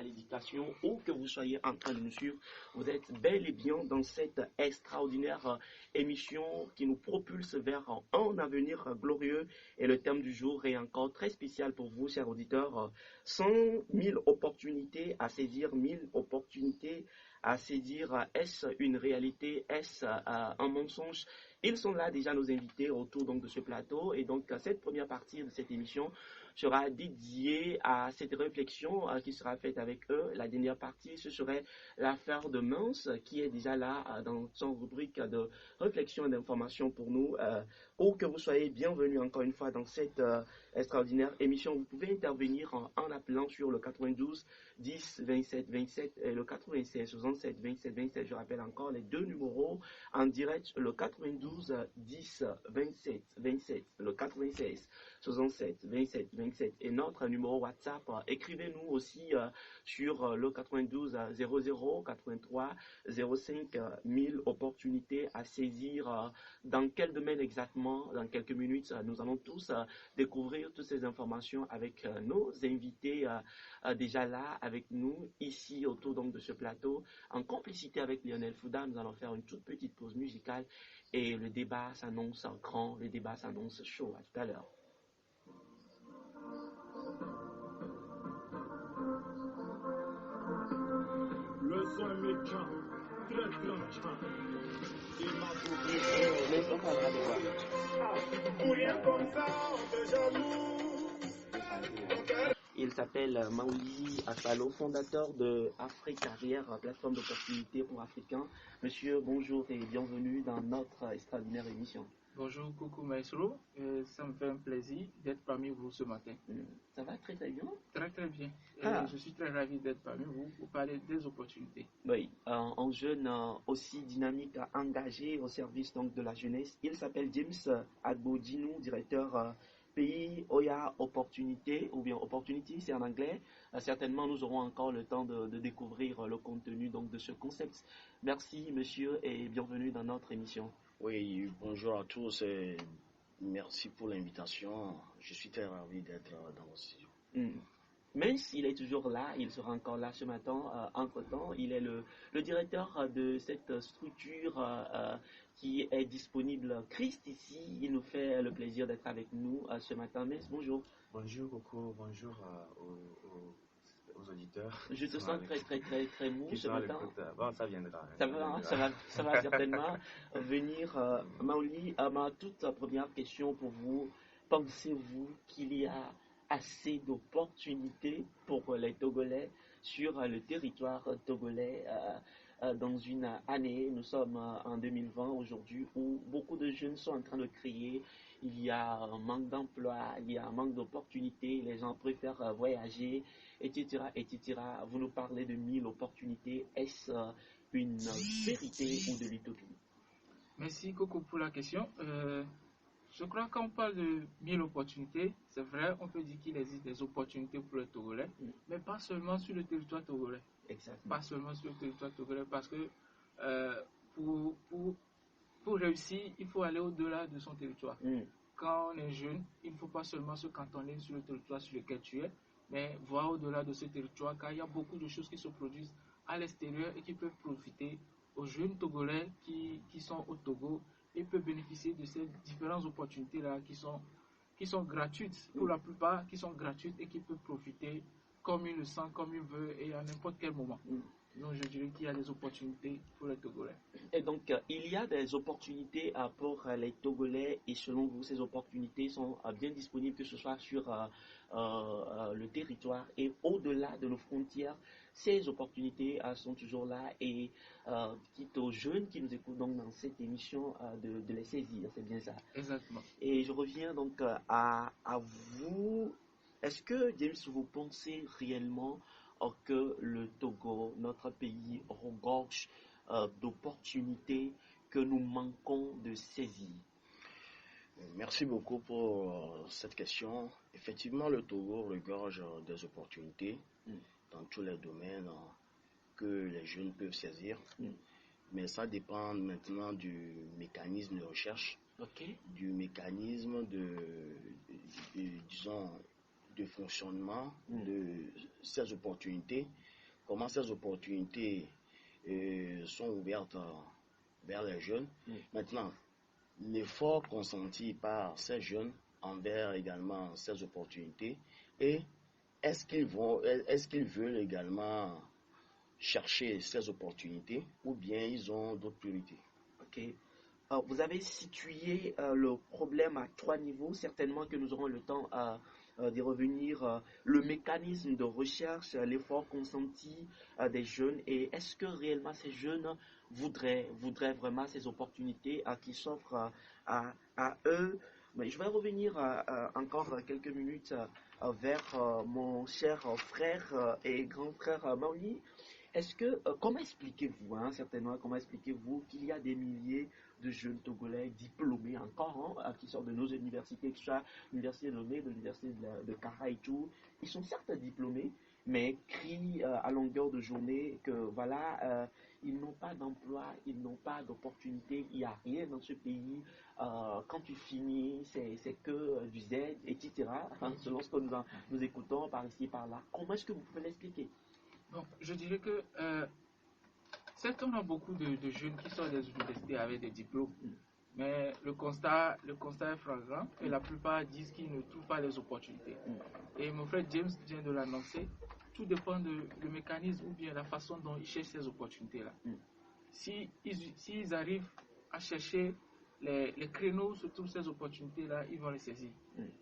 à l'éducation, où que vous soyez en train de nous suivre, vous êtes bel et bien dans cette extraordinaire émission qui nous propulse vers un avenir glorieux. Et le thème du jour est encore très spécial pour vous, chers auditeurs. 100 000 opportunités à saisir, 1000 opportunités à saisir. Est-ce une réalité? Est-ce un mensonge? Ils sont là déjà nos invités autour donc de ce plateau, et donc cette première partie de cette émission sera dédiée à cette réflexion qui sera faite avec eux. La dernière partie, ce serait l'affaire de Mens qui est déjà là dans son rubrique de réflexion et d'information pour nous. Où que vous soyez, bienvenue encore une fois dans cette extraordinaire émission. Vous pouvez intervenir en appelant sur le 92 10 27 27 et le 96 67 27 27. Je rappelle encore les deux numéros en direct, le 92 10 27 27, le 96 67 27 27 et notre numéro WhatsApp. Écrivez-nous aussi sur le 92 00 83 05 1000 opportunités à saisir. Dans quel domaine exactement? Dans quelques minutes, nous allons tous découvrir toutes ces informations avec nos invités déjà là avec nous ici autour donc de ce plateau, en complicité avec Lionel Fouda. Nous allons faire une toute petite pause musicale et le débat s'annonce grand, le débat s'annonce chaud. À tout à l'heure. Le son est méchant, très tranchant. Il m'a trouvé pour rien comme ça, on fait jaloux. Il s'appelle Maouli Asalo, fondateur de Africarrière, plateforme d'opportunités pour Africains. Monsieur, bonjour et bienvenue dans notre extraordinaire émission. Bonjour, coucou Maestro. Ça me fait un plaisir d'être parmi vous ce matin. Ça va très bien? Très bien. Je suis très ravi d'être parmi vous pour parler des opportunités. Oui, un jeune aussi dynamique, engagé au service donc de la jeunesse. Il s'appelle James Agbodinou, directeur pays Oya Opportunité, ou bien Opportunity, c'est en anglais. Certainement, nous aurons encore le temps de découvrir le contenu donc de ce concept. Merci, monsieur, et bienvenue dans notre émission. Oui, bonjour à tous et merci pour l'invitation. Je suis très ravi d'être dans votre studio. Même s'il est toujours là, il sera encore là ce matin. Entre-temps, il est le directeur de cette structure qui est disponible. Christ ici, il nous fait le plaisir d'être avec nous ce matin. Mais bonjour. Bonjour Coco, bonjour aux auditeurs. Je te sens très mou ce matin. Bon, ça viendra. Ça va certainement venir. Maouli, ma toute première question pour vous. Pensez-vous qu'il y a assez d'opportunités pour les Togolais sur le territoire togolais dans une année? Nous sommes en 2020 aujourd'hui, où beaucoup de jeunes sont en train de crier. Il y a un manque d'emploi, il y a un manque d'opportunités, les gens préfèrent voyager, etc., etc. Vous nous parlez de 1000 opportunités. Est-ce une vérité ou de l'utopie? Merci Coco pour la question. Je crois qu'on parle de 1000 opportunités. C'est vrai, on peut dire qu'il existe des opportunités pour les Togolais, mais pas seulement sur le territoire togolais. Exactement. Pas seulement sur le territoire togolais, parce que pour réussir, il faut aller au-delà de son territoire. Quand on est jeune, il ne faut pas seulement se cantonner sur le territoire sur lequel tu es, mais voir au-delà de ce territoire, car il y a beaucoup de choses qui se produisent à l'extérieur et qui peuvent profiter aux jeunes Togolais qui sont au Togo et peuvent bénéficier de ces différentes opportunités-là qui sont gratuites, pour la plupart, qui sont gratuites et qui peuvent profiter comme ils le sentent, comme ils veulent et à n'importe quel moment. Donc je dirais qu'il y a des opportunités pour les Togolais. Et donc, il y a des opportunités pour les Togolais, et selon vous, ces opportunités sont bien disponibles, que ce soit sur le territoire et au-delà de nos frontières. Ces opportunités sont toujours là, et quitte aux jeunes qui nous écoutent donc dans cette émission de les saisir, c'est bien ça. Exactement. Et je reviens donc à vous. Est-ce que, James, vous pensez réellement que le Togo, notre pays, regorge d'opportunités que nous manquons de saisir? Merci beaucoup pour cette question. Effectivement, le Togo regorge des opportunités dans tous les domaines que les jeunes peuvent saisir. Mais ça dépend maintenant du mécanisme de recherche, du mécanisme disons, de fonctionnement de ces opportunités, comment ces opportunités sont ouvertes vers les jeunes. Maintenant, l'effort consenti par ces jeunes envers également ces opportunités, et est-ce qu'ils veulent également chercher ces opportunités ou bien ils ont d'autres priorités? Ok. Vous avez situé le problème à 3 niveaux. Certainement que nous aurons le temps d'y revenir. Le mécanisme de recherche, l'effort consenti des jeunes, et est-ce que réellement ces jeunes voudraient vraiment ces opportunités qui s'offrent à eux. Mais je vais revenir encore quelques minutes vers mon cher frère et grand frère Maoli. Est-ce que, comment expliquez-vous, certainement, comment expliquez-vous qu'il y a des milliers de jeunes Togolais diplômés encore, qui sortent de nos universités, que ce soit l'université de Lomé, de l'université de Kara et tout, ils sont certes diplômés, mais crient à longueur de journée que voilà, ils n'ont pas d'emploi, ils n'ont pas d'opportunité, il n'y a rien dans ce pays. Quand tu finis, c'est que du Z, etc. Selon ce que nous écoutons par ici, par là. Comment est-ce que vous pouvez l'expliquer? Donc, je dirais que certes, on a beaucoup de jeunes qui sortent des universités avec des diplômes, mais le constat est flagrant et la plupart disent qu'ils ne trouvent pas les opportunités. Et mon frère James vient de l'annoncer, tout dépend du mécanisme ou bien la façon dont ils cherchent ces opportunités-là. S'ils arrivent à chercher les créneaux sur toutes ces opportunités-là, ils vont les saisir.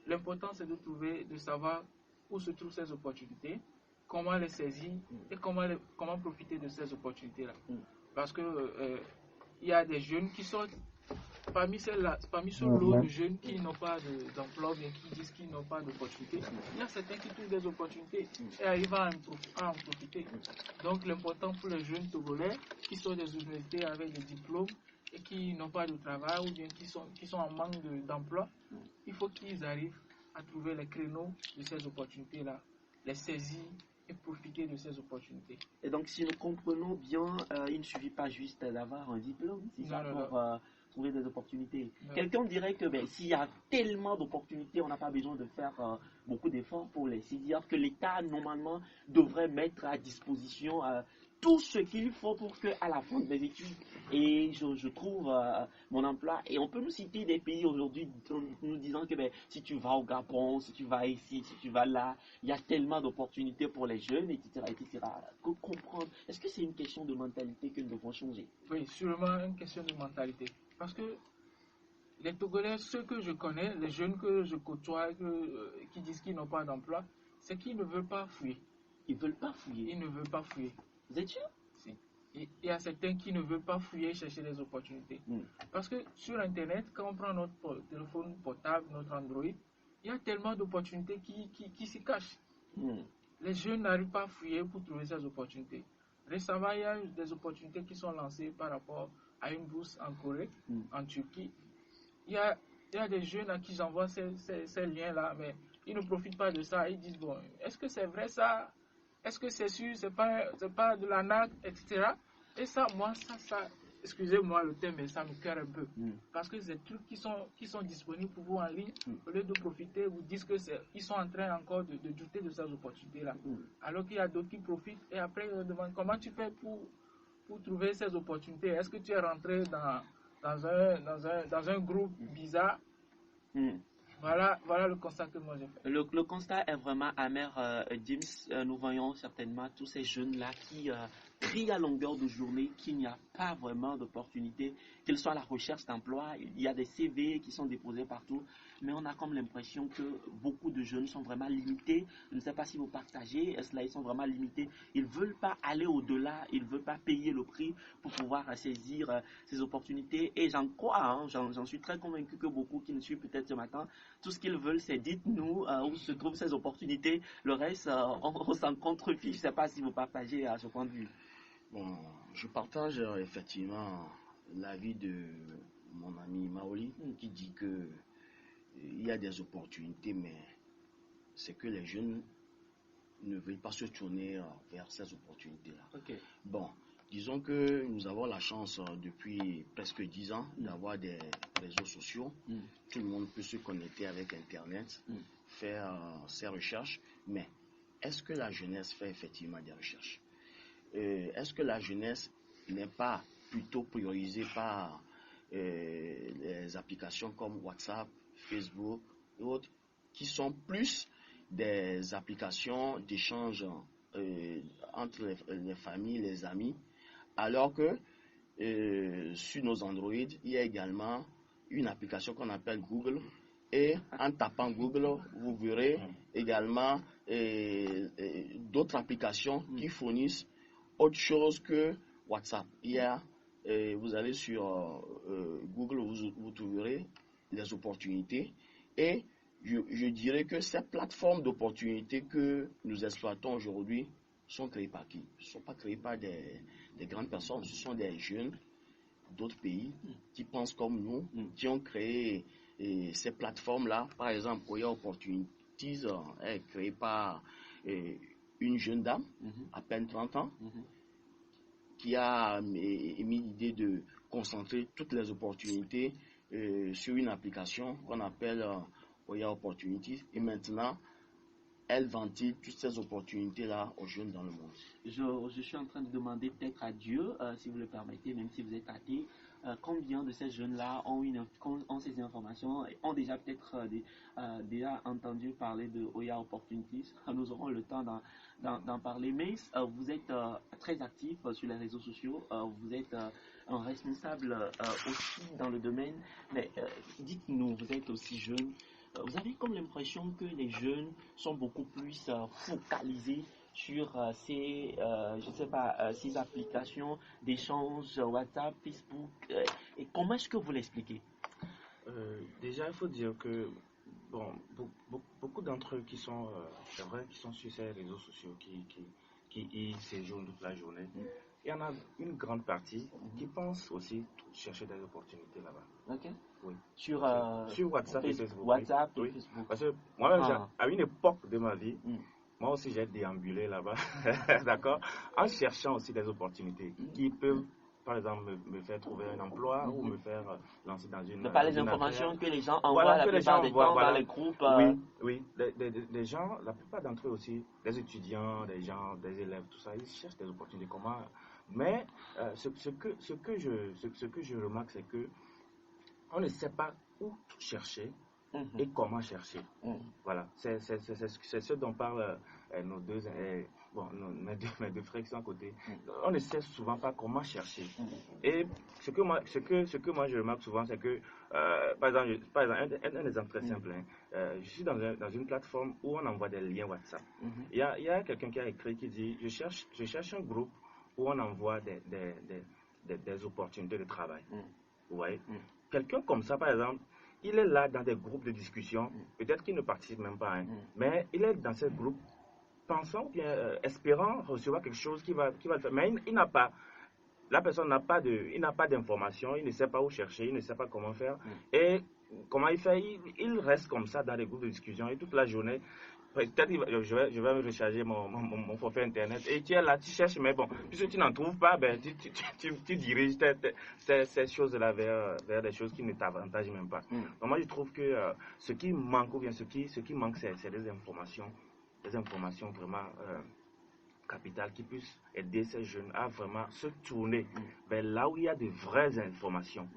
L'important, c'est de savoir où se trouvent ces opportunités, comment les saisir et comment profiter de ces opportunités-là. Parce que il y a des jeunes qui sortent parmi ce lot de jeunes qui n'ont pas d'emploi, mais qui disent qu'ils n'ont pas d'opportunités. Il y a certains qui trouvent des opportunités et arrivent à en profiter. Donc l'important pour les jeunes Togolais qui sortent des universités avec des diplômes et qui n'ont pas de travail ou bien qui sont en manque d'emploi, il faut qu'ils arrivent à trouver les créneaux de ces opportunités-là, les saisir et profiter de ces opportunités. Et donc, si nous comprenons bien, il ne suffit pas juste d'avoir un diplôme, c'est ça, pour trouver des opportunités. Quelqu'un dirait que s'il y a tellement d'opportunités, on n'a pas besoin de faire beaucoup d'efforts pour les saisir, que l'État, normalement, devrait mettre à disposition tout ce qu'il faut pour qu'à la fin de mes études, et je trouve mon emploi. Et on peut nous citer des pays aujourd'hui nous disant que si tu vas au Gabon, si tu vas ici, si tu vas là, il y a tellement d'opportunités pour les jeunes, etc. etc. Comprendre. Est-ce que c'est une question de mentalité que nous devons changer? Oui, sûrement une question de mentalité. Parce que les Togolais, ceux que je connais, les jeunes que je côtoie, qui disent qu'ils n'ont pas d'emploi, c'est qu'ils ne veulent pas fouiller. Ils ne veulent pas fouiller. Ils ne veulent pas fouiller. Vous êtes sûr? Si. Il y a certains qui ne veulent pas fouiller, chercher des opportunités. Parce que sur Internet, quand on prend notre téléphone portable, notre Android, il y a tellement d'opportunités qui s'y cachent. Les jeunes n'arrivent pas à fouiller pour trouver ces opportunités. Récemment, il y a eu des opportunités qui sont lancées par rapport à une bourse en Corée, en Turquie. Il y a des jeunes à qui j'envoie ces liens-là, mais ils ne profitent pas de ça. Ils disent, bon, est-ce que c'est vrai ça? Est-ce que c'est sûr? C'est pas de l'arnaque, etc. Et ça, moi, ça, excusez-moi le terme, mais ça me cœur un peu. Parce que c'est des trucs qui sont disponibles pour vous en ligne, au lieu de profiter, vous disent qu'ils sont en train encore de douter de ces opportunités-là. Alors qu'il y a d'autres qui profitent et après ils demandent comment tu fais pour trouver ces opportunités. Est-ce que tu es rentré dans un groupe bizarre? Voilà le constat que moi j'ai fait. Le constat est vraiment amer, James. Nous voyons certainement tous ces jeunes-là qui crient à longueur de journée qu'il n'y a pas vraiment d'opportunité, qu'elle soit à la recherche d'emploi. Il y a des CV qui sont déposés partout, mais on a comme l'impression que beaucoup de jeunes sont vraiment limités. Je ne sais pas si vous partagez cela, ils sont vraiment limités. Ils ne veulent pas aller au-delà, ils ne veulent pas payer le prix pour pouvoir saisir ces opportunités. Et j'en crois, j'en suis très convaincu que beaucoup qui nous suivent peut-être ce matin, tout ce qu'ils veulent, c'est dites-nous où se trouvent ces opportunités. Le reste, on s'en contrefiche. Je ne sais pas si vous partagez à ce point de vue. Bon, je partage effectivement l'avis de mon ami Maoli qui dit que il y a des opportunités, mais c'est que les jeunes ne veulent pas se tourner vers ces opportunités-là. Okay. Bon, Disons que nous avons la chance depuis presque 10 ans d'avoir des réseaux sociaux. Tout le monde peut se connecter avec Internet, faire ses recherches. Mais est-ce que la jeunesse fait effectivement des recherches? Est-ce que la jeunesse n'est pas plutôt priorisée par les applications comme WhatsApp, Facebook et autres, qui sont plus des applications d'échange entre les familles, les amis, alors que sur nos Android, il y a également une application qu'on appelle Google, et en tapant Google, vous verrez également d'autres applications qui fournissent autre chose que WhatsApp. Vous allez sur Google, vous trouverez les opportunités, et je dirais que ces plateformes d'opportunités que nous exploitons aujourd'hui sont créées par qui? Ce ne sont pas créées par des grandes personnes, ce sont des jeunes d'autres pays qui pensent comme nous, qui ont créé ces plateformes-là. Par exemple, Oya Opportunities est créée par une jeune dame, à peine 30 ans, qui a émis l'idée de concentrer toutes les opportunités sur une application qu'on appelle Oya Opportunities. Et maintenant, elle ventile toutes ces opportunités-là aux jeunes dans le monde. Je suis en train de demander peut-être à Dieu, si vous le permettez, même si vous êtes athée, combien de ces jeunes-là ont ces informations et ont déjà peut-être déjà entendu parler de Oya Opportunities. Nous aurons le temps d'en parler, mais vous êtes très actif sur les réseaux sociaux, vous êtes un responsable aussi dans le domaine, mais dites-nous, vous êtes aussi jeune. Vous avez comme l'impression que les jeunes sont beaucoup plus focalisés sur ces applications d'échange WhatsApp, Facebook. Et comment est-ce que vous l'expliquez? Déjà, il faut dire que beaucoup d'entre eux qui sont, c'est vrai, qui sont sur ces réseaux sociaux, qui y séjournent toute la journée, il y en a une grande partie qui pense aussi chercher des opportunités là-bas. Ok. Oui. Sur WhatsApp et Facebook. WhatsApp et oui. Facebook. Parce que moi-même, à une époque de ma vie, moi aussi j'ai déambulé là-bas, d'accord, en cherchant aussi des opportunités qui peuvent, par exemple, me faire trouver un emploi ou me faire lancer dans une. Mais pas les informations que les gens envoient la plupart du temps dans les groupes. Oui. Les gens, la plupart d'entre eux aussi, des étudiants, des gens, des élèves, tout ça, ils cherchent des opportunités. Comment? Mais ce que je remarque, c'est que on ne sait pas où chercher et comment chercher. Voilà, c'est ce dont parlent nos deux, mes deux frères qui sont à côté. On ne sait souvent pas comment chercher. Et ce que moi je remarque souvent, c'est que, par exemple, un exemple très simple, je suis dans une plateforme où on envoie des liens WhatsApp. Il y a quelqu'un qui a écrit qui dit, je cherche un groupe où on envoie des opportunités de travail. Vous voyez? Quelqu'un comme ça, par exemple, il est là dans des groupes de discussion, peut-être qu'il ne participe même pas, mais il est dans ces groupes pensant, bien, espérant recevoir quelque chose qui va le faire. Mais il n'a pas, la personne n'a pas d'informations, il ne sait pas où chercher, il ne sait pas comment faire. Et comment il fait? Il reste comme ça dans les groupes de discussion et toute la journée. Peut-être je vais recharger mon forfait internet et tu es là, tu cherches, mais bon, puisque tu n'en trouves pas, ben, tu diriges ces choses-là vers des choses qui ne t'avantagent même pas. Donc moi je trouve que ce qui manque, ou bien ce qui manque, c'est des informations vraiment capitales qui puissent aider ces jeunes à vraiment se tourner vers là où il y a de vraies informations.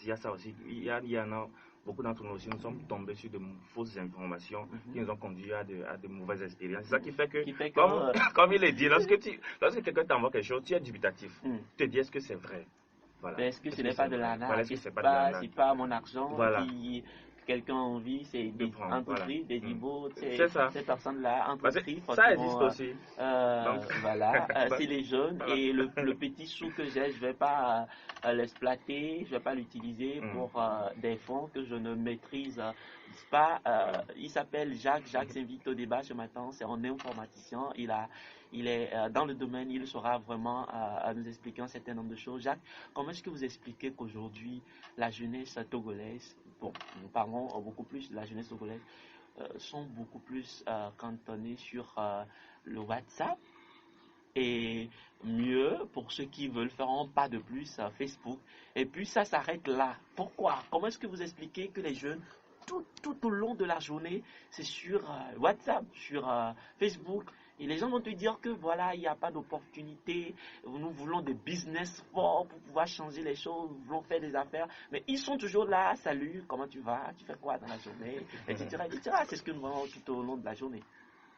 Il y a ça aussi, il y en a. Beaucoup d'entre nous aussi, nous sommes tombés sur de fausses informations qui nous ont conduit à de mauvaises expériences. C'est ça qui fait que comme il est dit, lorsque quelqu'un t'envoie quelque chose, tu es dubitatif. Tu te dis, est-ce que c'est vrai? Voilà. Est-ce que ce n'est pas de l'arnaque? C'est pas mon argent qui quelqu'un a envie, c'est d'entreprise, des niveaux, ces personnes-là, entreprises. Ça existe aussi. Voilà, c'est les jeunes et le petit sou que j'ai, je ne vais pas l'exploiter, je ne vais pas l'utiliser pour des fonds que je ne maîtrise pas. Il s'appelle Jacques s'invite au débat ce matin, c'est un informaticien, il est dans le domaine, il sera vraiment à nous expliquer un certain nombre de choses. Jacques, comment est-ce que vous expliquez qu'aujourd'hui la jeunesse togolaise, bon, nous parlons beaucoup plus de la jeunesse togolaise, sont beaucoup plus cantonnés sur le WhatsApp et mieux glorieux. Pour ceux qui veulent faire un pas de plus, Facebook. Et puis ça s'arrête là. Pourquoi? Comment est-ce que vous expliquez que les jeunes, tout au long de la journée, c'est sur WhatsApp, sur Facebook, et les gens vont te dire que voilà, il n'y a pas d'opportunité, nous voulons des business forts pour pouvoir changer les choses, nous voulons faire des affaires, mais ils sont toujours là, salut, comment tu vas, tu fais quoi dans la journée, etc., etc. C'est ce que nous voyons tout au long de la journée.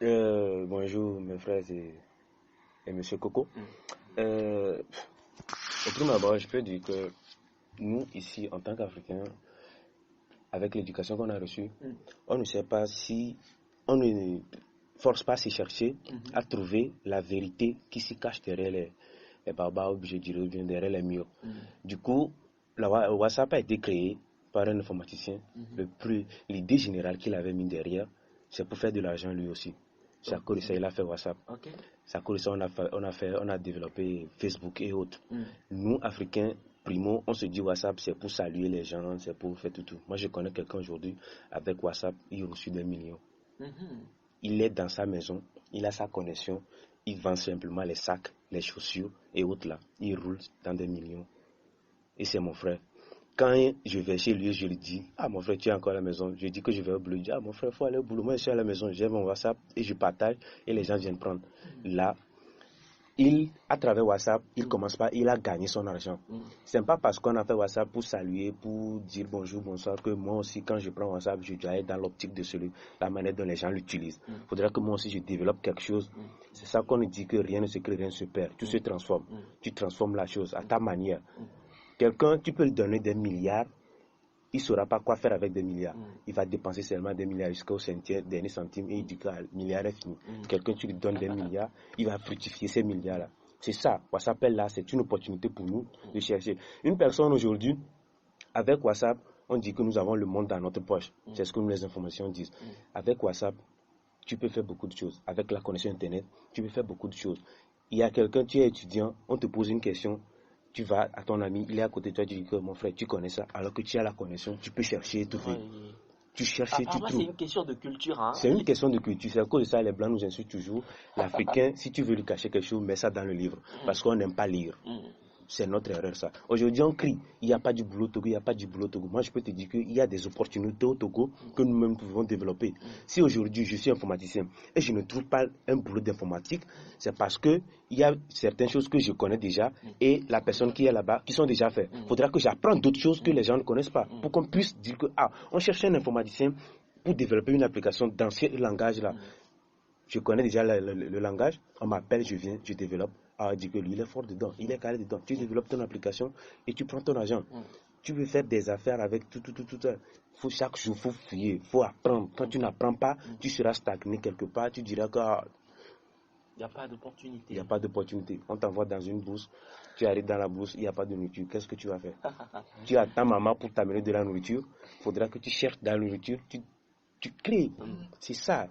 Bonjour mes frères et monsieur Coco. Au prime abord, je peux dire que nous, ici, en tant qu'Africains, avec l'éducation qu'on a reçue, on ne sait pas si on ne force pas à se chercher à trouver la vérité qui se cache derrière les barbares, je dirais, bien derrière les murs. Du coup, WhatsApp a été créé par un informaticien. L'idée générale qu'il avait mis derrière, c'est pour faire de l'argent lui aussi. C'est à cause de ça, il a fait WhatsApp. C'est à cause de ça, on a développé Facebook et autres. Nous, Africains, primo, on se dit WhatsApp, c'est pour saluer les gens, c'est pour faire tout. Moi, je connais quelqu'un aujourd'hui, avec WhatsApp, il reçoit des millions. Il est dans sa maison, il a sa connexion, il vend simplement les sacs, les chaussures et autres là. Il roule dans des millions. Et c'est mon frère. Quand je vais chez lui, je lui dis, mon frère, tu es encore à la maison. Je dis que je vais au boulot. Je dis, mon frère, il faut aller au boulot. Moi, je suis à la maison, j'ai mon WhatsApp et je partage et les gens viennent prendre. Là, à travers WhatsApp, il a gagné son argent. Ce n'est pas parce qu'on a fait WhatsApp pour saluer, pour dire bonjour, bonsoir, que moi aussi, quand je prends WhatsApp, je dois être dans l'optique de la manière dont les gens l'utilisent. Il faudra que moi aussi, je développe quelque chose. C'est ça qu'on dit que rien ne se crée, rien ne se perd. Tout se transforme. Tu transformes la chose à ta manière. Quelqu'un, tu peux lui donner des milliards, il ne saura pas quoi faire avec des milliards. Il va dépenser seulement des milliards jusqu'au dernier centime et il dit que le milliard est fini. Quelqu'un, tu lui donnes des milliards, il va fructifier ces milliards-là. C'est ça, WhatsApp est là, c'est une opportunité pour nous de chercher. Une personne aujourd'hui, avec WhatsApp, on dit que nous avons le monde dans notre poche. C'est ce que nous, les informations disent. Avec WhatsApp, tu peux faire beaucoup de choses. Avec la connexion Internet, tu peux faire beaucoup de choses. Il y a quelqu'un, tu es étudiant, on te pose une question. Tu vas à ton ami, il est à côté de toi, tu dis que mon frère, tu connais ça, alors que tu as la connexion, tu peux chercher et trouver. Tu cherches et tu trouves. C'est une question de culture. C'est une question de culture. C'est à cause de ça, les Blancs nous insultent toujours. L'Africain, si tu veux lui cacher quelque chose, mets ça dans le livre. Parce qu'on n'aime pas lire. C'est notre erreur, ça. Aujourd'hui, on crie, il n'y a pas du boulot au Togo, il n'y a pas du boulot au Togo. Moi, je peux te dire qu'il y a des opportunités au Togo que nous-mêmes pouvons développer. Si aujourd'hui, je suis informaticien et je ne trouve pas un boulot d'informatique, c'est parce qu'il y a certaines choses que je connais déjà et la personne qui est là-bas, qui sont déjà faites. Il faudra que j'apprenne d'autres choses que les gens ne connaissent pas pour qu'on puisse dire que, on cherche un informaticien pour développer une application dans ce langage-là. Je connais déjà le langage, on m'appelle, je viens, je développe. Dit que lui, il est fort dedans, il est calé dedans. Tu développes ton application et tu prends ton argent. Tu veux faire des affaires avec tout ça. Chaque jour, il faut fouiller, il faut apprendre. Quand tu n'apprends pas, tu seras stagné quelque part. Tu diras que il n'y a pas d'opportunité. Il n'y a pas d'opportunité. On t'envoie dans une bourse, tu arrives dans la bourse, il n'y a pas de nourriture. Qu'est-ce que tu vas faire? Tu attends maman pour t'amener de la nourriture. Il faudra que tu cherches de la nourriture. Tu crées. C'est ça.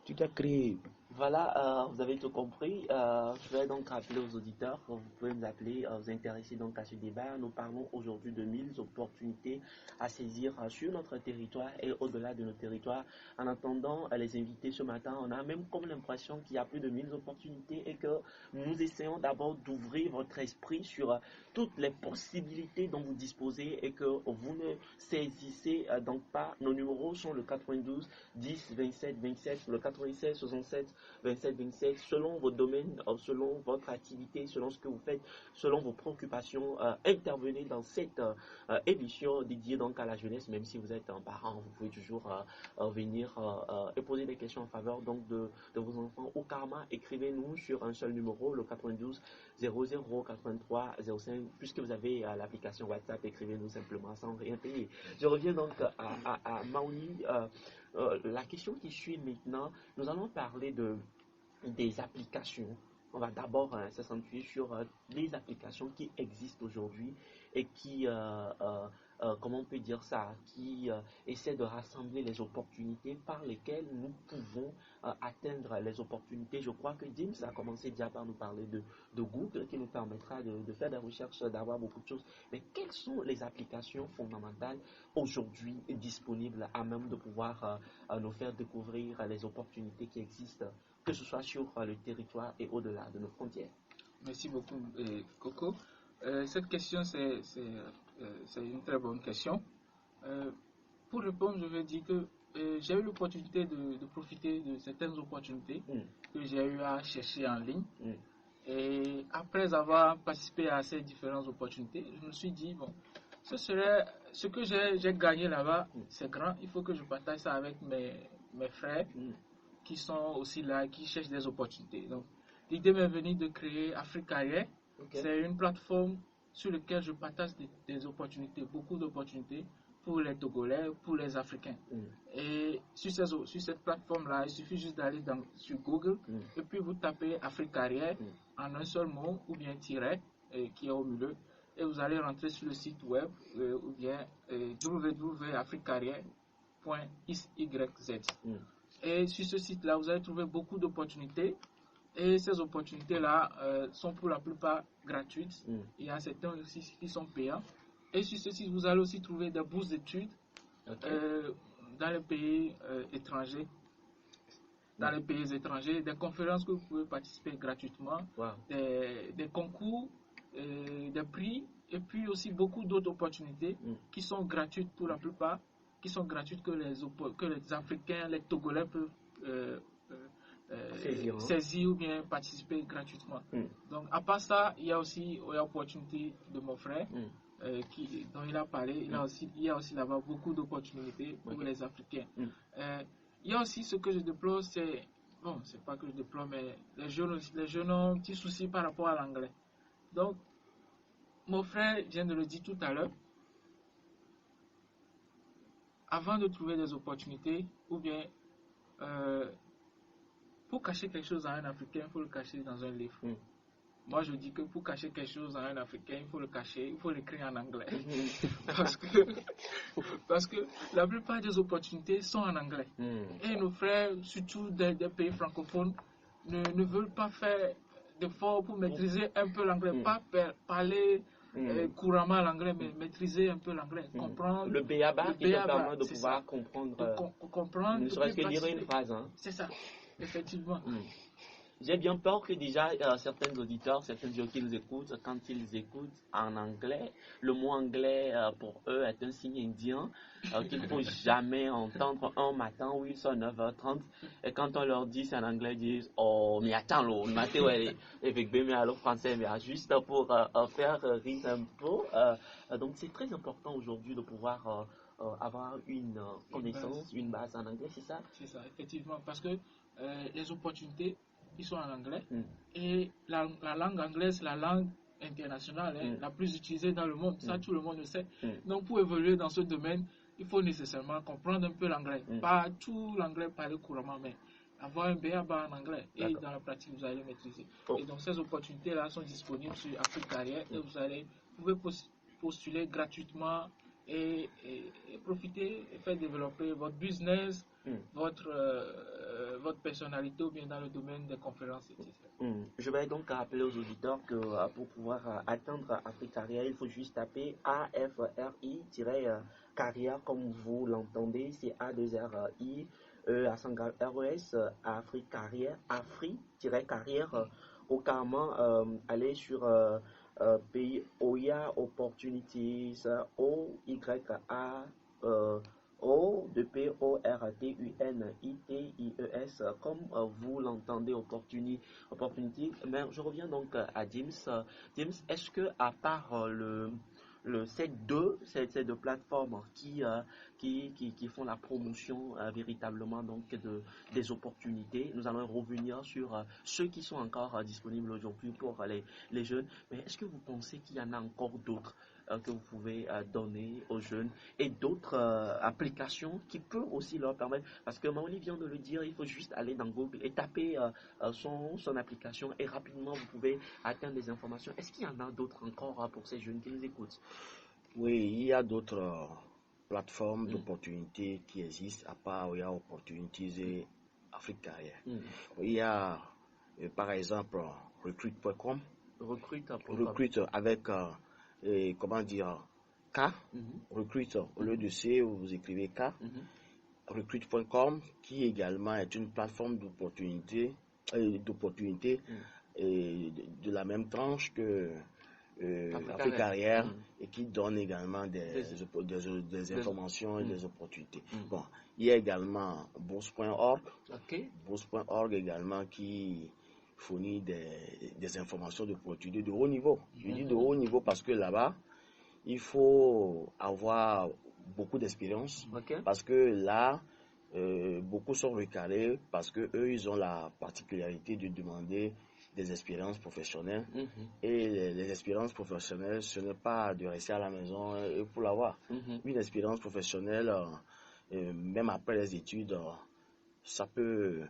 Tu dois créer. Voilà, vous avez tout compris. Je vais donc rappeler aux auditeurs, vous pouvez nous appeler, vous intéresser donc à ce débat. Nous parlons aujourd'hui de 1000 opportunités à saisir sur notre territoire et au-delà de notre territoire. En attendant les invités ce matin, on a même comme l'impression qu'il y a plus de 1000 opportunités et que nous essayons d'abord d'ouvrir votre esprit sur toutes les possibilités dont vous disposez et que vous ne saisissez donc pas. Nos numéros sont le 92 10 27 27, le 96 67 27 27, selon vos domaines, selon votre activité, selon ce que vous faites, selon vos préoccupations. Intervenez dans cette émission dédiée donc à la jeunesse. Même si vous êtes un parent, vous pouvez toujours venir et poser des questions en faveur donc de vos enfants. Au Karma, écrivez-nous sur un seul numéro, le 92 00 83 05. Puisque vous avez l'application WhatsApp, écrivez-nous simplement sans rien payer. Je reviens donc à Maoni. La question qui suit maintenant, nous allons parler des applications. On va d'abord s'accentuer sur les applications qui existent aujourd'hui et qui, comment on peut dire ça, qui essaient de rassembler les opportunités par lesquelles nous pouvons atteindre les opportunités. Je crois que James a commencé déjà par nous parler de Google qui nous permettra de faire des recherches, d'avoir beaucoup de choses. Mais quelles sont les applications fondamentales aujourd'hui disponibles à même de pouvoir nous faire découvrir les opportunités qui existent, que ce soit sur le territoire et au-delà de nos frontières? Merci beaucoup, Coco. Cette question, c'est une très bonne question. Pour répondre, je vais dire que j'ai eu l'opportunité de profiter de certaines opportunités que j'ai eu à chercher en ligne. Et après avoir participé à ces différentes opportunités, je me suis dit, bon, ce que j'ai gagné là-bas, c'est grand. Il faut que je partage ça avec mes frères qui sont aussi là, qui cherchent des opportunités. Donc, l'idée m'est venue de créer Afrique Carrière. C'est une plateforme sur laquelle je partage des opportunités, beaucoup d'opportunités pour les Togolais, pour les Africains. Et sur cette plateforme-là, il suffit juste d'aller sur Google et puis vous tapez Afrique Carrière en un seul mot ou bien tiret qui est au milieu et vous allez rentrer sur le site web ou bien www.afriquecarrière.xyz. Et sur ce site-là, vous allez trouver beaucoup d'opportunités. Et ces opportunités-là sont pour la plupart gratuites. Il y a certains aussi qui sont payants. Et sur ce site, vous allez aussi trouver des bourses d'études dans les pays étrangers. Dans les pays étrangers, des conférences que vous pouvez participer gratuitement, des concours, des prix, et puis aussi beaucoup d'autres opportunités qui sont gratuites pour la plupart, qui sont gratuites que les Africains, les Togolais peuvent saisir ou bien participer gratuitement. Donc à part ça, il y a aussi l'opportunité de mon frère dont il a parlé. Il y a aussi là-bas beaucoup d'opportunités pour les Africains. Il y a aussi ce que je déplore, c'est pas que je déplore, mais les jeunes ont un petit souci par rapport à l'anglais. Donc mon frère vient de le dire tout à l'heure. Avant de trouver des opportunités, ou bien pour cacher quelque chose à un Africain, il faut le cacher dans un livre. Moi, je dis que pour cacher quelque chose à un Africain, il faut le cacher, il faut l'écrire en anglais. parce que la plupart des opportunités sont en anglais. Et nos frères, surtout des pays francophones, ne veulent pas faire d'efforts pour maîtriser un peu l'anglais. Pas parler couramment l'anglais, mais maîtriser un peu l'anglais. Comprendre le B.A.B.A. qui te permet de pouvoir comprendre, ne serait-ce que lire une phrase. C'est ça, effectivement. J'ai bien peur que déjà certains auditeurs, certains gens qui nous écoutent, quand ils écoutent en anglais, le mot anglais pour eux est un signe indien qu'il ne faut jamais entendre un matin où ils sont 9h30. Et quand on leur dit c'est en anglais, ils disent oh, mais attends, le matin, mais français, mais juste pour faire rire un peu. Donc c'est très important aujourd'hui de pouvoir avoir une connaissance, une base en anglais, c'est ça? C'est ça, effectivement, parce que les opportunités, ils sont en anglais et la langue anglaise, la langue internationale la plus utilisée dans le monde, ça tout le monde le sait. Donc pour évoluer dans ce domaine, il faut nécessairement comprendre un peu l'anglais, pas tout l'anglais parlé couramment, mais avoir un B.A.B.A. en anglais et dans la pratique vous allez maîtriser. Et donc ces opportunités là sont disponibles sur Afrique Carrière et vous pouvez postuler gratuitement et profiter et faire développer votre business, votre personnalité ou bien dans le domaine des conférences, etc. Je vais donc rappeler aux auditeurs que pour pouvoir atteindre Afrique Carrière, il faut juste taper AFRI-carrière comme vous l'entendez, c'est A2RI RES Afrique Carrière, Afri-carrière ou carrément aller sur pays OIA Opportunities OYA O de P-O-R-T-U-N-I-T-I-E-S, comme vous l'entendez, opportunity. Mais je reviens donc à James. James, est-ce que à part ces deux plateformes qui font la promotion véritablement donc des opportunités, nous allons revenir sur ceux qui sont encore disponibles aujourd'hui pour les jeunes, mais est-ce que vous pensez qu'il y en a encore d'autres que vous pouvez donner aux jeunes et d'autres applications qui peuvent aussi leur permettre, parce que Maoli vient de le dire, il faut juste aller dans Google et taper son application et rapidement vous pouvez atteindre des informations. Est-ce qu'il y en a d'autres encore pour ces jeunes qui nous écoutent? Oui, il y a d'autres plateformes d'opportunités qui existent à part il y a Opportunities et Afrique Carrière. Il y a par exemple recruit.com. Recruit avec comment dire K, recrute au lieu de C, vous écrivez K, recruit.com qui également est une plateforme d'opportunités de la même tranche que Afrique Carrière et qui donne également des informations et des opportunités. Bon, il y a également bourse.org, bourse.org également qui fournit des informations d'opportunités de haut niveau. Je dis de haut niveau parce que là-bas, il faut avoir beaucoup d'expérience parce que là, beaucoup sont recalés parce que eux, ils ont la particularité de demander des expériences professionnelles. Et les expériences professionnelles, ce n'est pas de rester à la maison pour l'avoir. Une expérience professionnelle, même après les études, ça peut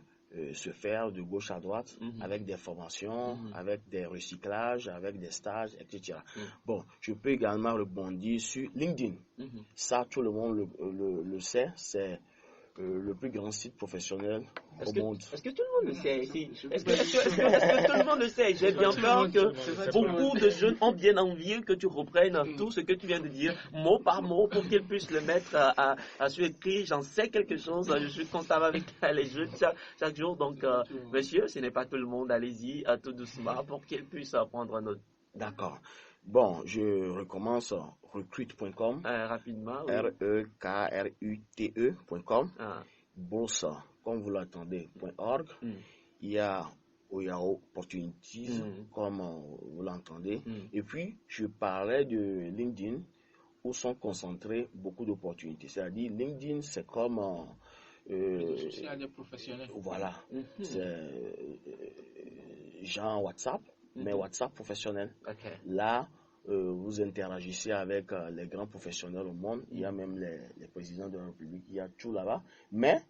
se faire de gauche à droite avec des formations, avec des recyclages, avec des stages, etc. Bon, je peux également rebondir sur LinkedIn. Ça, tout le monde le sait, c'est le plus grand site professionnel au monde. Est-ce que tout le monde le sait? Est-ce que tout le monde le sait? J'ai bien peur que beaucoup de jeunes ont bien envie que tu reprennes tout ce que tu viens de dire, mot par mot, pour qu'ils puissent le mettre sur écrit. J'en sais quelque chose, je suis constamment avec les jeunes chaque jour. Donc, monsieur, ce n'est pas tout le monde, allez-y tout doucement pour qu'ils puissent prendre note. D'accord. Bon, je recommence recrute.com, rapidement. REKRUTE.com, bourse, comme vous l'entendez, .org. Il y a Opportunities, comme vous l'entendez. Et puis, je parlais de LinkedIn, où sont concentrées beaucoup d'opportunités. C'est-à-dire, LinkedIn, c'est comme... social des professionnels. Voilà. C'est genre WhatsApp, mais WhatsApp professionnel. Là, vous interagissez avec les grands professionnels au monde. Il y a même les présidents de la République, il y a tout là-bas. Mais,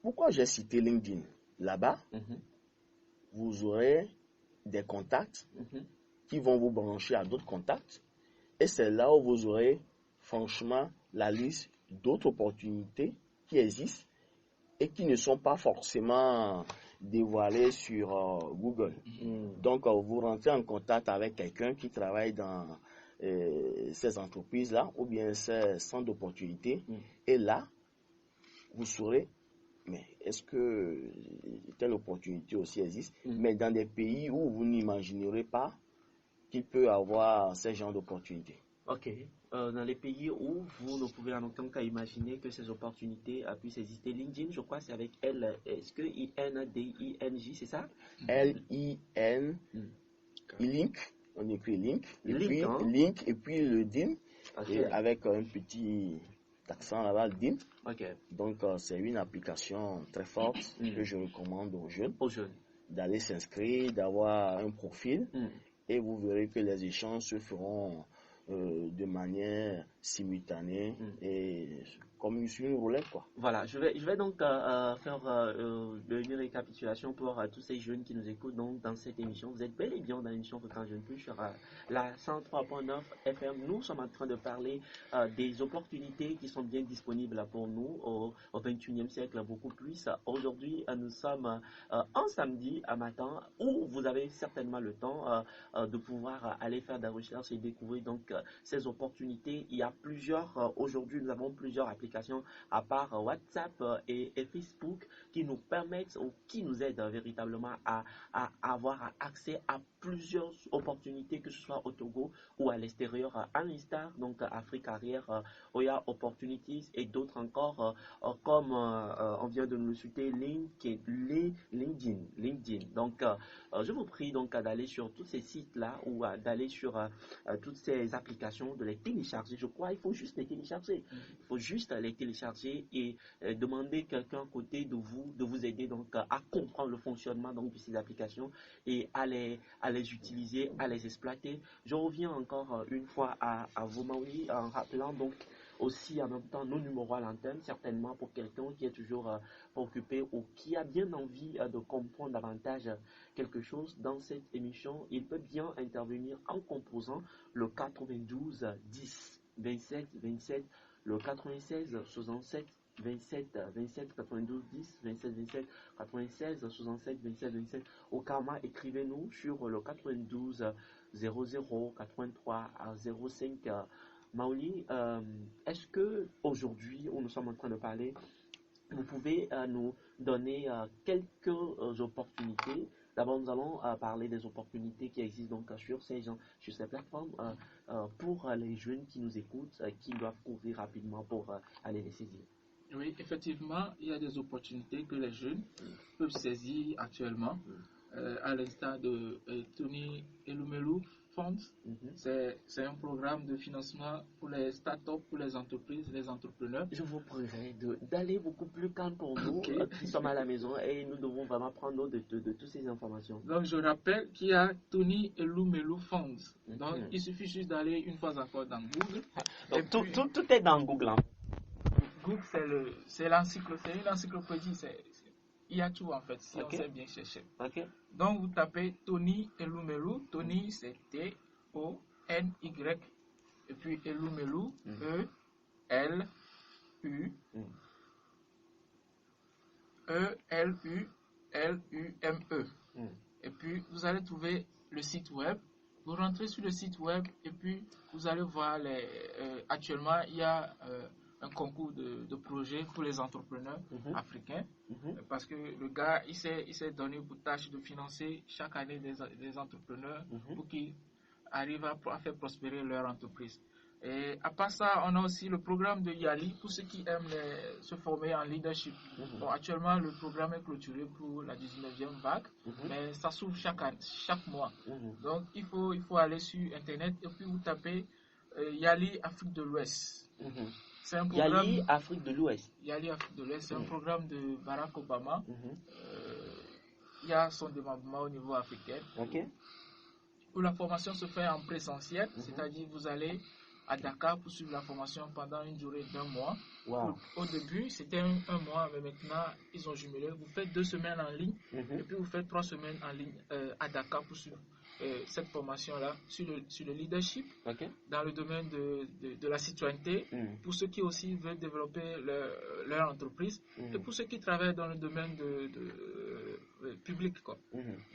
pourquoi j'ai cité LinkedIn? Là-bas, vous aurez des contacts qui vont vous brancher à d'autres contacts. Et c'est là où vous aurez, franchement, la liste d'autres opportunités qui existent et qui ne sont pas forcément dévoilées sur Google. Donc, vous rentrez en contact avec quelqu'un qui travaille dans ces entreprises-là ou bien ces centres d'opportunités. Et là, vous saurez, mais est-ce que telle opportunité aussi existe? Mais dans des pays où vous n'imaginerez pas qu'il peut y avoir ce genre d'opportunités. Ok. Dans les pays où vous ne pouvez en aucun cas imaginer que ces opportunités puissent exister. LinkedIn, je crois, c'est avec L. Est-ce que I-N-D-I-N-J, c'est ça? L-I-N, link, on écrit link, et link, puis link, et puis le DIN, et avec un petit accent là-bas, DIN. Donc, c'est une application très forte que je recommande aux jeunes d'aller s'inscrire, d'avoir un profil, et vous verrez que les échanges se feront de manière simultanée et comme sur une roulette, quoi. Voilà, je vais donc faire une récapitulation pour tous ces jeunes qui nous écoutent donc, dans cette émission. Vous êtes bel et bien dans l'émission Fréquence Jeune Plus sur la 103.9 FM. Nous sommes en train de parler des opportunités qui sont bien disponibles pour nous au 21e siècle, beaucoup plus. Aujourd'hui, nous sommes un samedi à matin où vous avez certainement le temps de pouvoir aller faire des recherches et découvrir donc ces opportunités. Il y a plusieurs, aujourd'hui nous avons plusieurs applications à part WhatsApp et Facebook qui nous permettent ou qui nous aident véritablement à avoir accès à plusieurs opportunités, que ce soit au Togo ou à l'extérieur, à l'instar, donc Afrique Arrière, Oya Opportunities et d'autres encore, comme on vient de nous le citer, LinkedIn. Donc, je vous prie donc d'aller sur tous ces sites-là ou d'aller sur toutes ces applications, de les télécharger. Je crois qu'il faut juste les télécharger. Il faut juste les télécharger et demander quelqu'un à côté de vous aider donc à comprendre le fonctionnement donc de ces applications et à les utiliser, à les exploiter. Je reviens encore une fois à vous, Maouli, en rappelant donc aussi en même temps nos numéros à l'antenne, certainement pour quelqu'un qui est toujours occupé ou qui a bien envie de comprendre davantage quelque chose dans cette émission. Il peut bien intervenir en composant le 92 10 27 27, le 96 67 27 27 92 10 27 27 96 67 27 27. Au karma, écrivez-nous sur le 92 00 83 05. Maouli, est-ce que aujourd'hui où nous sommes en train de parler, vous pouvez nous donner quelques opportunités D'abord, nous allons parler des opportunités qui existent donc sur ces plateformes pour les jeunes qui nous écoutent, qui doivent courir rapidement pour aller les saisir. Oui, effectivement, il y a des opportunités que les jeunes peuvent saisir actuellement, à l'instar de Tony Elumelu Funds. C'est un programme de financement pour les startups, pour les entreprises, les entrepreneurs. Je vous prierai d'aller beaucoup plus calme pour nous qui sommes à la maison et nous devons vraiment prendre note de toutes ces informations. Donc, je rappelle qu'il y a Tony Elumelu Funds. Donc, il suffit juste d'aller une fois encore dans Google. Donc, tout est dans Google. Hein. Google, c'est une encyclopédie. Il y a tout en fait, si on sait bien chercher. Donc, vous tapez Tony Elumelu. Tony, c'est T-O-N-Y. Et puis Elumelu, E-L-U-M-E. Et puis, vous allez trouver le site web. Vous rentrez sur le site web et puis vous allez voir actuellement, il y a un concours de projets pour les entrepreneurs africains, parce que le gars, il s'est donné pour tâche de financer chaque année des entrepreneurs pour qu'ils arrivent à faire prospérer leur entreprise. Et à part ça, on a aussi le programme de Yali pour ceux qui aiment se former en leadership. Bon, actuellement, le programme est clôturé pour la 19e vague, mais ça s'ouvre chaque mois. Donc, il faut aller sur Internet et puis vous tapez Yali Afrique de l'Ouest. C'est un programme, Yali Afrique de l'Ouest. Yali Afrique de l'Ouest, c'est un programme de Barack Obama. Il y a son développement au niveau africain. Où la formation se fait en présentiel, c'est-à-dire vous allez à Dakar pour suivre la formation pendant une durée d'1 mois. Au début, c'était un mois, mais maintenant, ils ont jumelé. Vous faites 2 semaines en ligne et puis vous faites 3 semaines en ligne à Dakar pour suivre cette formation-là sur le leadership, dans le domaine de la citoyenneté, pour ceux qui aussi veulent développer leur entreprise et pour ceux qui travaillent dans le domaine public.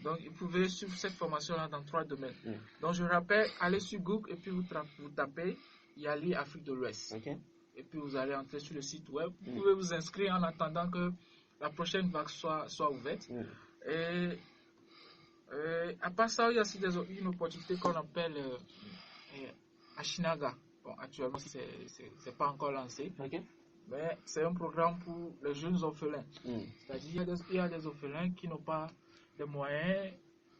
Donc, vous pouvez suivre cette formation-là dans 3 domaines. Donc, je rappelle, allez sur Google et puis vous tapez Yali Afrique de l'Ouest. Et puis, vous allez entrer sur le site web. Vous pouvez vous inscrire en attendant que la prochaine vague soit ouverte. Et à part ça, il y a aussi une opportunité qu'on appelle Ashinaga. Bon, actuellement, c'est pas encore lancé. Mais c'est un programme pour les jeunes orphelins. C'est-à-dire qu'il y a des orphelins qui n'ont pas de moyens,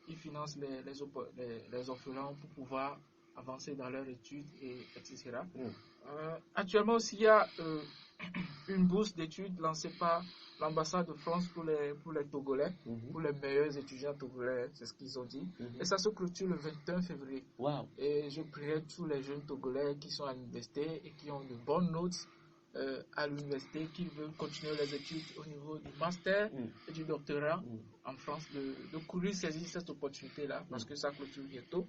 ils financent les orphelins pour pouvoir avancer dans leurs études, etc. Actuellement aussi, il y a une bourse d'études lancée par l'ambassade de France pour les Togolais, pour les meilleurs étudiants togolais, c'est ce qu'ils ont dit. Et ça se clôture le 21 février. Et je prierai tous les jeunes Togolais qui sont à l'université et qui ont de bonnes notes à l'université, qui veulent continuer les études au niveau du master et du doctorat en France, de courir saisir cette opportunité-là, parce que ça clôture bientôt.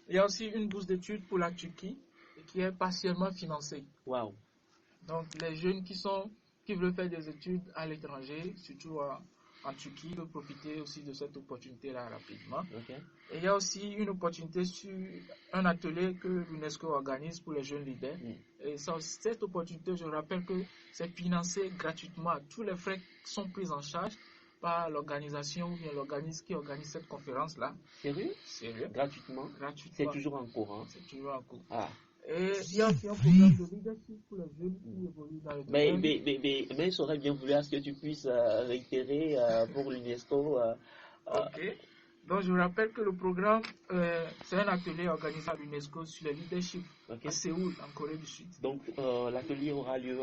Il y a aussi une bourse d'études pour la Turquie qui est partiellement financée. Donc les jeunes qui veulent faire des études à l'étranger, surtout en Turquie, peuvent profiter aussi de cette opportunité-là rapidement. Et il y a aussi une opportunité sur un atelier que l'UNESCO organise pour les jeunes leaders. Et cette opportunité, je rappelle que c'est financé gratuitement. Tous les frais sont pris en charge par l'organisation ou bien l'organisme qui organise cette conférence-là. Sérieux? Gratuitement? C'est toujours en cours. Hein? C'est toujours en cours. Et il y a aussi un programme de leadership pour les jeunes qui évoluent dans le domaine. Mais il serait bien voulu à ce que tu puisses réitérer pour l'UNESCO. Donc je rappelle que le programme, c'est un atelier organisé à l'UNESCO sur le leadership à Séoul, en Corée du Sud. Donc l'atelier aura lieu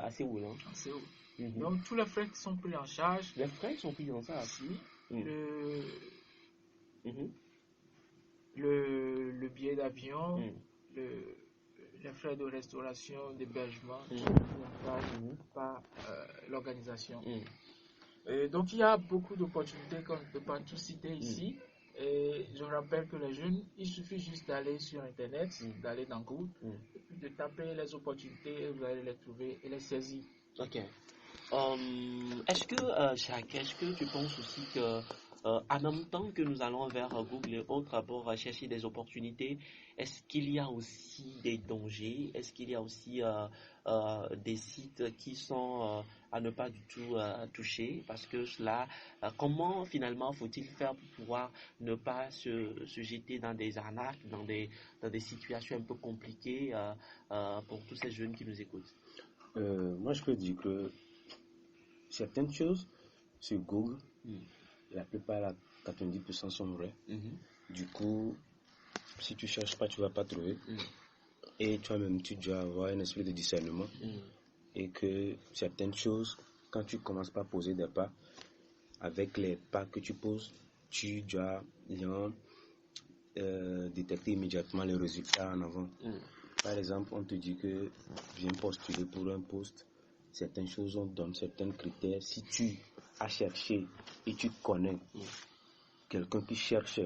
à Séoul. Hein? À Séoul. Donc tous les frais sont pris en charge. Les frais sont pris en charge. Le billet d'avion, les frais de restauration, d'hébergement, par l'organisation. Et donc il y a beaucoup d'opportunités qu'on ne peut pas tout citer ici. Et je rappelle que les jeunes, il suffit juste d'aller sur Internet, d'aller dans Google, et puis de taper les opportunités, vous allez les trouver et les saisir. Est-ce que, Jacques, tu penses aussi que en même temps que nous allons vers Google et autres pour chercher des opportunités, est-ce qu'il y a aussi des dangers? Est-ce qu'il y a aussi des sites qui sont à ne pas du tout toucher? Parce que cela, comment finalement faut-il faire pour pouvoir ne pas se jeter dans des arnaques, dans des situations un peu compliquées pour tous ces jeunes qui nous écoutent? Moi, je peux dire que certaines choses sur Google, la plupart, 90% sont vraies. Du coup, si tu cherches pas, tu vas pas trouver. Et toi-même, tu dois avoir un esprit de discernement. Et que certaines choses, quand tu commences par poser des pas, avec les pas que tu poses, tu dois détecter immédiatement les résultats en avant. Par exemple, on te dit que viens postuler pour un poste. Certaines choses, on donne certains critères. Si tu as cherché et tu connais quelqu'un qui cherche,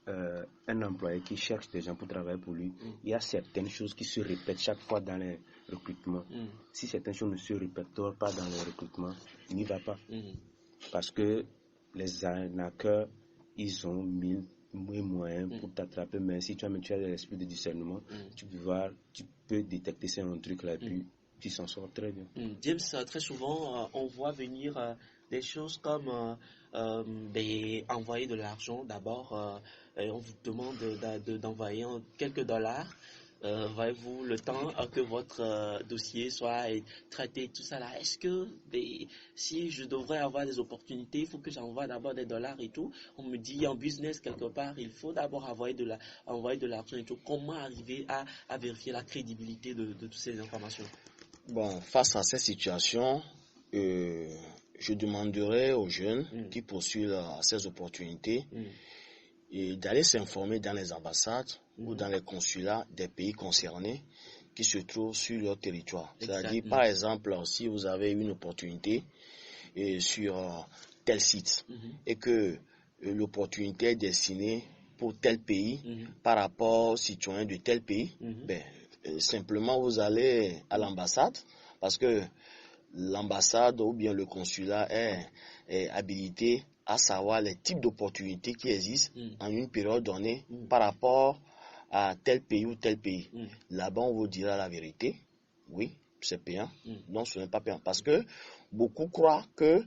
un employé qui cherche des gens pour travailler pour lui, il y a certaines choses qui se répètent chaque fois dans les recrutements. Si certaines choses ne se répètent pas dans les recrutements, n'y va pas. Parce que les arnaqueurs, ils ont 1000 moyens pour t'attraper, mais si tu as l'esprit de discernement, tu peux détecter ces trucs-là et puis tu s'en sors très bien. James, très souvent, on voit venir des choses comme envoyer de l'argent. D'abord, on vous demande d'envoyer quelques dollars. Voyez-vous, le temps que votre dossier soit traité, tout ça là, est-ce que si je devrais avoir des opportunités, il faut que j'envoie d'abord des dollars et tout? On me dit en business quelque part, il faut d'abord envoyer de l'argent et tout. Comment arriver à vérifier la crédibilité de toutes ces informations? Bon, face à cette situation, je demanderais aux jeunes qui poursuivent ces opportunités et d'aller s'informer dans les ambassades ou dans les consulats des pays concernés qui se trouvent sur leur territoire. C'est-à-dire, par exemple, si vous avez une opportunité sur tel site et que l'opportunité est destinée pour tel pays par rapport aux citoyens de tel pays, simplement vous allez à l'ambassade parce que l'ambassade ou bien le consulat est habilité à savoir les types d'opportunités qui existent en une période donnée par rapport à tel pays ou tel pays. Là-bas, on vous dira la vérité. Oui, c'est payant. Non, ce n'est pas payant. Parce que beaucoup croient que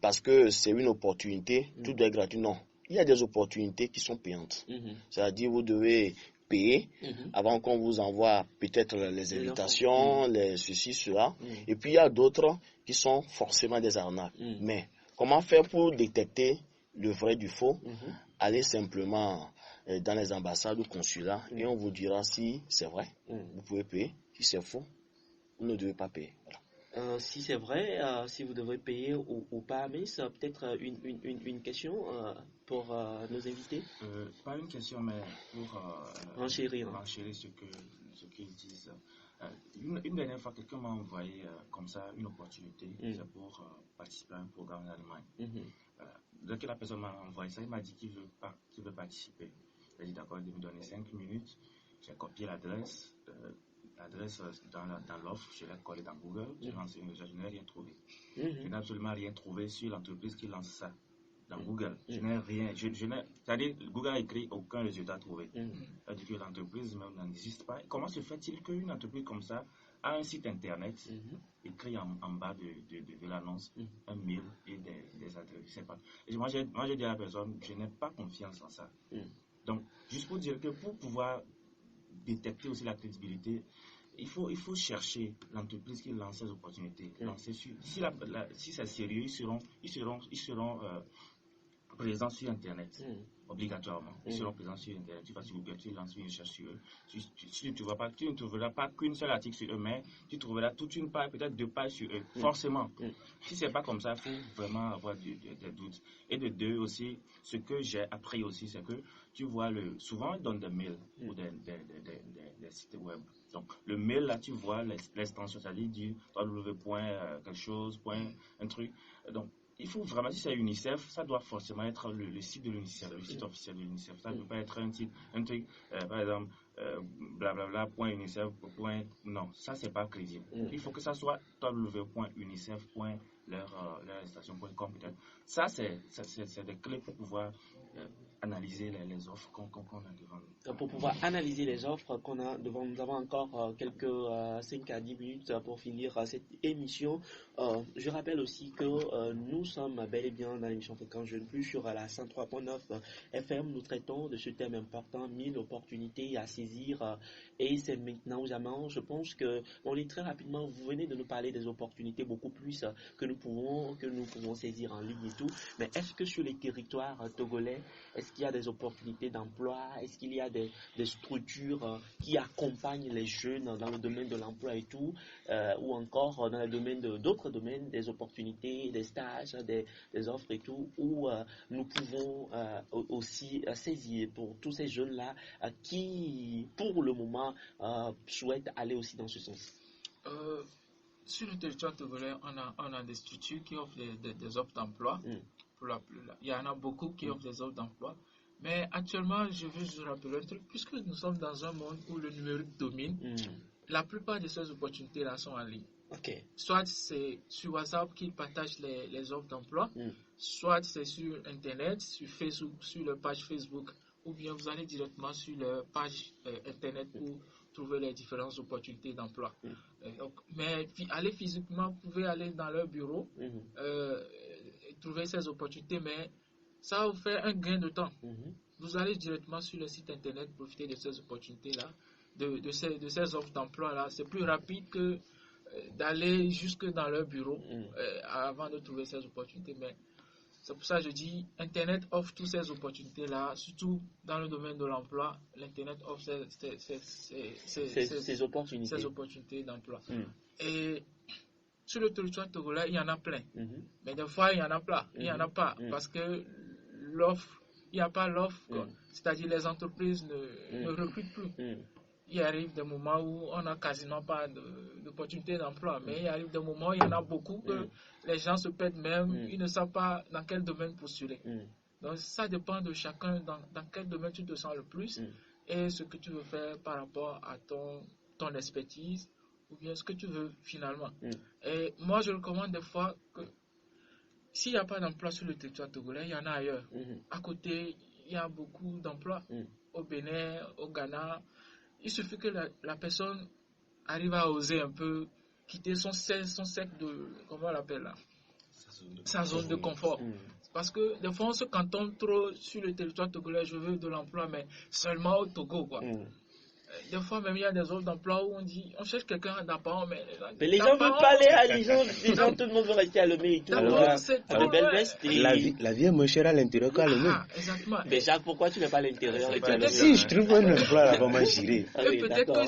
parce que c'est une opportunité, tout doit être gratuit. Non, il y a des opportunités qui sont payantes. C'est-à-dire, vous devez payer avant qu'on vous envoie peut-être les invitations, les ceci, cela. Et puis, il y a d'autres qui sont forcément des arnaques. Mais comment faire pour détecter le vrai du faux? Allez simplement dans les ambassades ou consulats et on vous dira si c'est vrai, vous pouvez payer. Si c'est faux, vous ne devez pas payer. Voilà. Si c'est vrai, si vous devrez payer ou pas, mais c'est peut-être une question pour nos invités. Pas une question, mais pour renchérir ce qu'ils disent. Une dernière fois, quelqu'un m'a envoyé comme ça une opportunité, c'est pour participer à un programme en Allemagne. Dès que la personne m'a envoyé ça, il m'a dit qu'il veut participer. J'ai dit d'accord, de me donner 5 minutes. J'ai copié l'adresse dans l'offre, je l'ai collé dans Google, j'ai lancé une recherche, je n'ai rien trouvé. Je n'ai absolument rien trouvé sur l'entreprise qui lance ça dans Google. Je n'ai rien, c'est-à-dire Google a écrit aucun résultat trouvé. C'est-à-dire que l'entreprise même n'existe pas. Comment se fait-il qu'une entreprise comme ça a un site internet, écrit en bas de l'annonce, un mail et des adresses, je sais pas. Et moi j'ai dit à la personne, je n'ai pas confiance en ça. Donc, juste pour dire que pour pouvoir détecter aussi la crédibilité, il faut chercher l'entreprise qui lance ces opportunités. Si c'est sérieux, ils seront présents sur Internet, obligatoirement. Ils seront présents sur Internet. Tu vas sur Google, tu lances une recherche sur eux. Tu ne trouveras pas qu'une seule article sur eux, mais tu trouveras toute une page, peut-être 2 pages sur eux, forcément. Si c'est pas comme ça, il faut vraiment avoir des doutes. Et de deux aussi, ce que j'ai appris aussi, c'est que tu vois, souvent ils donnent des mails ou des sites web. Donc, le mail, là, tu vois l'extension, c'est-à-dire du www. Quelque chose, un truc. Donc, il faut vraiment, si c'est UNICEF, ça doit forcément être le site de l'UNICEF, le site officiel de l'UNICEF. Ça ne peut pas être un truc, par exemple, blablabla.unicef. Non, ça, c'est pas crédible. Il faut que ça soit www.unicef.fr. leur station.com peut-être. Ça, c'est des clés pour pouvoir analyser les offres qu'on a devant nous. Pour pouvoir analyser les offres qu'on a devant nous, avons encore quelques 5 à 10 minutes pour finir cette émission. Je rappelle aussi que nous sommes bel et bien dans l'émission Fréquence Jeune Plus sur la 103.9 FM. Nous traitons de ce thème important, 1000 opportunités à saisir. Et c'est maintenant ou jamais. Je pense que, on lit très rapidement, vous venez de nous parler des opportunités beaucoup plus que nous pouvons saisir en ligne et tout. Mais est-ce que sur les territoires togolais, est-ce qu'il y a des opportunités d'emploi? Est-ce qu'il y a des structures qui accompagnent les jeunes dans le domaine de l'emploi et tout, ou encore dans le domaine d'autres domaines, des opportunités, des stages, des offres et tout, où nous pouvons aussi saisir pour tous ces jeunes-là qui, pour le moment, souhaitent aller aussi dans ce sens? Sur le territoire togolais, on a des structures qui offrent des offres d'emploi. Il y en a beaucoup qui offrent des offres d'emploi. Mais actuellement, je veux juste rappeler un truc, puisque nous sommes dans un monde où le numérique domine, la plupart de ces opportunités-là sont en ligne. Okay. Soit c'est sur WhatsApp qu'ils partagent les offres d'emploi, soit c'est sur Internet, sur Facebook, sur leur page Facebook, ou bien vous allez directement sur leur page Internet pour trouver les différentes opportunités d'emploi. Mais aller physiquement, vous pouvez aller dans leur bureau, trouver ces opportunités, mais ça va vous faire un gain de temps. Vous allez directement sur le site Internet, profiter de ces opportunités-là, de ces offres d'emploi-là. C'est plus rapide que d'aller jusque dans leur bureau avant de trouver ces opportunités. Mais c'est pour ça que je dis, Internet offre toutes ces opportunités-là, surtout dans le domaine de l'emploi. L'Internet offre ces opportunités d'emploi. Et sur le territoire togolais, il y en a plein. Mais des fois, il y en a pas. Il y en a pas. Parce que l'offre, il n'y a pas l'offre. C'est-à-dire les entreprises ne recrutent plus. Il arrive des moments où on n'a quasiment pas d'opportunités d'emploi. Mais il arrive des moments où il y en a beaucoup que les gens se perdent même. Ils ne savent pas dans quel domaine postuler. Donc ça dépend de chacun, dans quel domaine tu te sens le plus et ce que tu veux faire par rapport à ton expertise ou bien ce que tu veux finalement. Et moi, je recommande des fois que s'il n'y a pas d'emploi sur le territoire togolais, il y en a ailleurs. À côté, il y a beaucoup d'emplois. Au Bénin, au Ghana. Il suffit que la personne arrive à oser un peu quitter son cercle de, comment on l'appelle là, sa zone de confort. Parce que des fois on se cantonne trop sur le territoire togolais, je veux de l'emploi, mais seulement au Togo, quoi. Des fois même il y a des offres d'emploi où on cherche quelqu'un d'apparent, mais les gens ne veulent pas aller à Dijon, tout le monde veut rester à Lomé et tout. La vie est moins chère à l'intérieur qu'à Lomé. Exactement. Mais Jacques, pourquoi tu n'es pas à l'intérieur? Si je trouve un emploi là-bas, moi j'irai. Peut-être que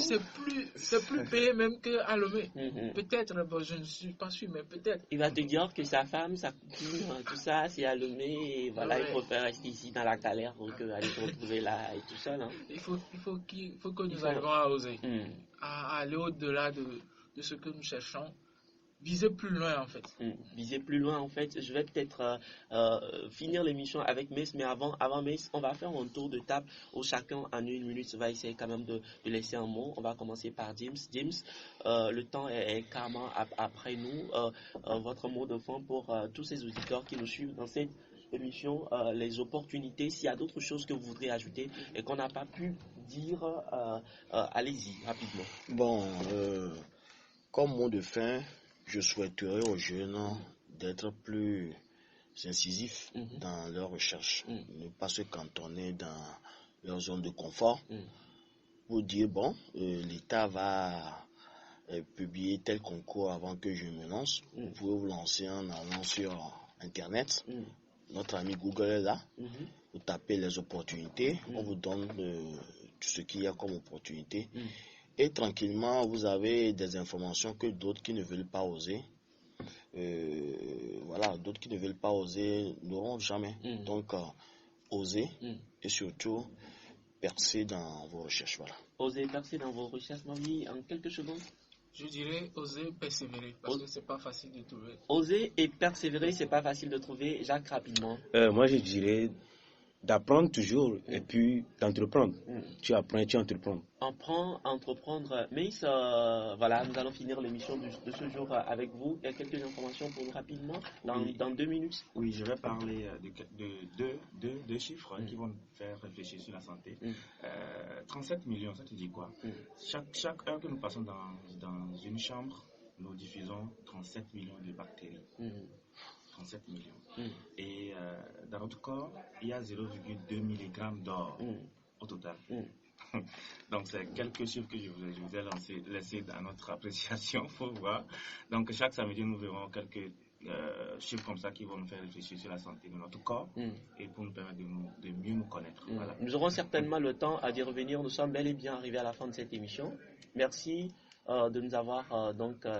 c'est plus payé même qu'à Lomé. Peut-être, je ne suis pas sûr, mais peut-être. Il va te dire que sa femme, sa copine, tout ça, c'est à Lomé, et voilà, il préfère rester ici dans la galère que aller se retrouver là et tout ça, non? Il faut que nous arrivons à oser, à aller au-delà de ce que nous cherchons, viser plus loin en fait. Viser plus loin en fait. Je vais peut-être finir l'émission avec Mace, mais avant Mace, on va faire un tour de table où chacun en 1 minute va essayer quand même de laisser un mot. On va commencer par James. James, le temps est carrément après nous. Votre mot de fin pour tous ces auditeurs qui nous suivent dans cette émission, les opportunités, s'il y a d'autres choses que vous voudrez ajouter et qu'on n'a pas pu dire, allez-y rapidement. Bon, comme mot de fin, je souhaiterais aux jeunes d'être plus incisifs dans leur recherche, ne pas se cantonner dans leur zone de confort pour dire bon, l'État va publier tel concours avant que je me lance. Vous pouvez vous lancer en allant sur Internet. Notre ami Google est là. Vous tapez les opportunités, on vous donne tout ce qu'il y a comme opportunité. Et tranquillement, vous avez des informations que d'autres qui ne veulent pas oser, d'autres qui ne veulent pas oser n'auront jamais. Donc, osez et surtout, percez dans vos recherches. Voilà. Osez percer dans vos recherches, Mamie, en quelques secondes. Je dirais oser persévérer parce que c'est pas facile de trouver. Oser et persévérer, c'est pas facile de trouver. Jacques, rapidement. Moi, je dirais d'apprendre toujours et puis d'entreprendre. Tu apprends et tu entreprends. Entreprendre. Mais voilà, nous allons finir l'émission de ce jour avec vous. Il y a quelques informations pour nous rapidement, dans 2 minutes. Oui, je vais parler de deux chiffres qui vont faire réfléchir sur la santé. 37 millions, ça te dit quoi? Chaque heure que nous passons dans une chambre, nous diffusons 37 millions de bactéries. 37 millions. Et dans notre corps, il y a 0,2 mg d'or au total. Donc, c'est quelques chiffres que je vous ai laissés dans notre appréciation pour voir. Donc, chaque samedi, nous verrons quelques chiffres comme ça qui vont nous faire réfléchir sur la santé de notre corps et pour nous permettre de mieux nous connaître. Voilà. Nous aurons certainement le temps d'y revenir. Nous sommes bel et bien arrivés à la fin de cette émission. Merci de nous avoir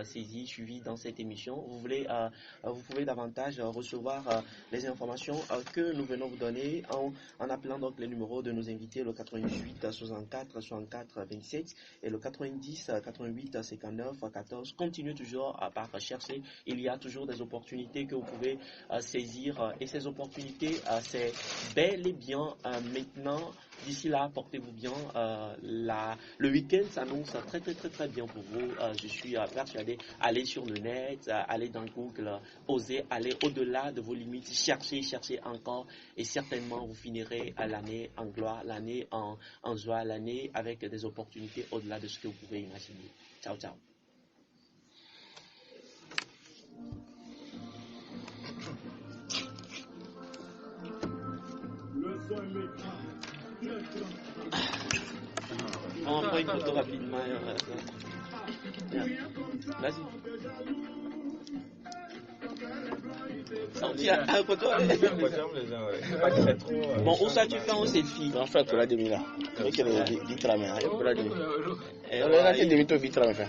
saisis, suivis dans cette émission. Vous pouvez davantage recevoir les informations que nous venons vous donner en appelant donc les numéros de nos invités, le 88 64 64 27 et le 90 88 59 14. Continuez toujours par chercher. Il y a toujours des opportunités que vous pouvez saisir et ces opportunités, c'est bel et bien maintenant. D'ici là, portez-vous bien. Le week-end s'annonce très très très très bien pour vous. Je suis persuadé. Allez sur le net, allez dans Google, osez aller au-delà de vos limites, cherchez encore et certainement vous finirez l'année en gloire, l'année en joie, l'année avec des opportunités au-delà de ce que vous pouvez imaginer. Ciao, ciao. On prend une photo rapidement. Vas-y. Tiens, un photo. Bon, où ça tu fais un selfie? En fait, la demi là. Avec le vitre à main. La demi. Et la demi to vitre à main.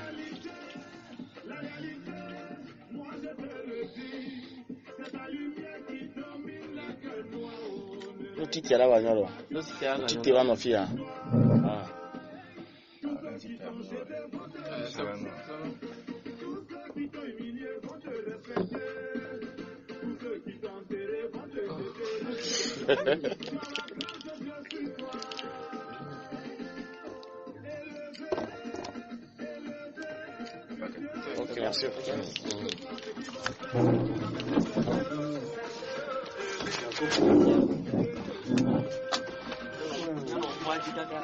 Titi ala wanyoro. Titi wa nofia. Ah. Ok, merci. Não, pode dar.